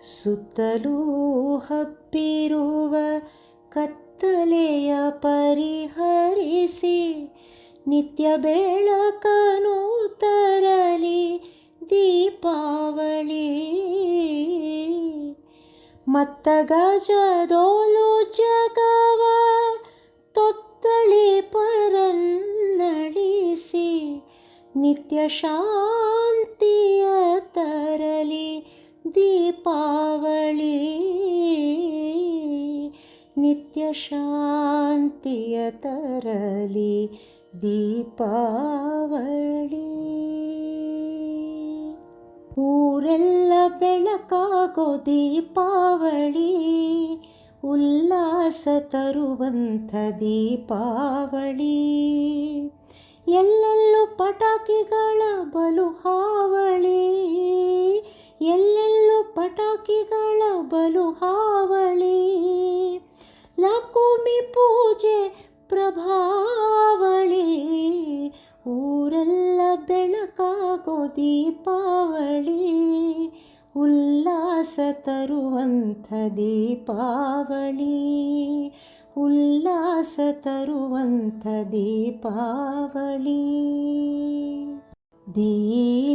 ಸುತ್ತಲೂ ಹಬ್ಬಿರುವ ಕತ್ತಲೆಯ ಪರಿಹರಿಸಿ ನಿತ್ಯ ಬೆಳಕನು ತರಲಿ ದೀಪಾವಳಿ. ಮತ್ತ ಗಜದೋಲು ಜಗವ ತೊತ್ತಳಿ ಪರನ್ನಳಿಸಿ ನಿತ್ಯ ಶಾಂತಿಯ ತರಲಿ ದೀಪಾವಳಿ. ನಿತ್ಯ ಶಾಂತಿಯ ತರಲಿ ದೀಪಾವಳಿ. ಊರೆಲ್ಲ ಬೆಳಕಾಗೋ ದೀಪಾವಳಿ, ಉಲ್ಲಾಸ ತರುವಂಥ ದೀಪಾವಳಿ. ಎಲ್ಲೆಲ್ಲೂ ಪಟಾಕಿಗಳ ಬಲು ಹಾವಳಿ, ಎಲ್ಲೆಲ್ಲೂ ಪಟಾಕಿಗಳ ಬಲು ಹಾವಳಿ. ಲಕುಮಿ ಪೂಜೆ ಪ್ರಭಾವಳಿ, ಊರೆಲ್ಲ ಬೆಳಕಾಗೋ ದೀಪಾವಳಿ, ಉಲ್ಲಾಸ ತರುವಂಥ ದೀಪಾವಳಿ, ಉಲ್ಲಾಸ ತರುವಂಥ ದೀಪಾವಳಿ. ದೀಪಾವಳಿ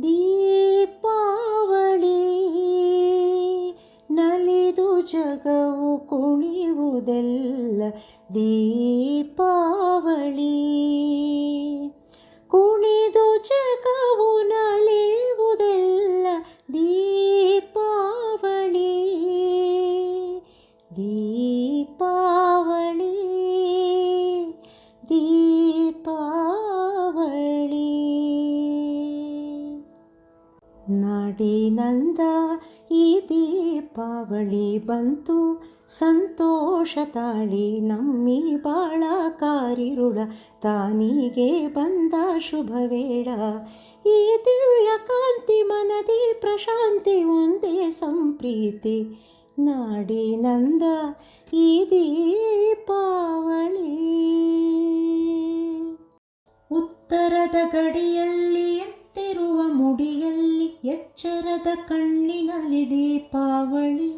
ದೀಪಾವಳಿ ನಲಿದು ಜಗವು ಕುಣಿಯುವುದೆಲ್ಲ ದೀಪಾವಳಿ. ಕುಣಿದು ಜಗವು ನಲಿಯುವುದೆಲ್ಲ ದೀಪಾವಳಿ. ದೀಪಾವಳಿ ದೀಪಾವಳಿ. ನಾಡಿನಂದ ಈ ದೀಪಾವಳಿ ಬಂತು, ಸಂತೋಷ ತಾಳಿ ನಮ್ಮಿ ಬಾಳ ಕಾರಿರುಳ ತಾನಿಗೆ ಬಂದ ಶುಭ ವೇಳ. ಈ ದಿವ್ಯ ಕಾಂತಿ ಮನದಿ ಪ್ರಶಾಂತಿ ಒಂದೇ ಸಂಪ್ರೀತಿ, ನಾಡಿನಂದ ಈ ದೀಪಾವಳಿ. ಉತ್ತರದ ಗಡಿಯಲ್ಲಿ ಎತ್ತಿರುವ ಮುಡಿಯಲ್ಲಿ ಎಚ್ಚರದ ಕಣ್ಣಿನಲ್ಲಿ ದೀಪಾವಳಿ.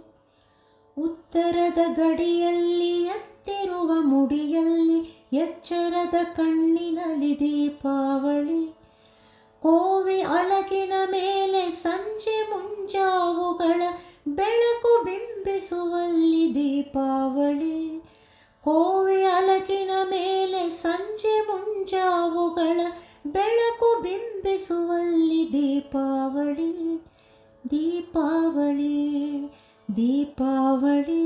ಉತ್ತರದ ಗಡಿಯಲ್ಲಿ ಎತ್ತಿರುವ ಮುಡಿಯಲ್ಲಿ ಎಚ್ಚರದ ಕಣ್ಣಿನಲ್ಲಿ ದೀಪಾವಳಿ. ಕೋವಿ ಅಲಗಿನ ಮೇಲೆ ಸಂಜೆ ಮುಂಜಾವುಗಳ ಬೆಳಕು ಬಿಂಬಿಸುವಲ್ಲಿ ದೀಪಾವಳಿ. ಕೋವಿ ಅಲಗಿನ ಮೇಲೆ ಸಂಜೆ ಮುಂಜಾವುಗಳ ಬೆಳಕು ಬಿಂಬಿಸುವಲ್ಲಿ ದೀಪಾವಳಿ. ದೀಪಾವಳಿ ದೀಪಾವಳಿ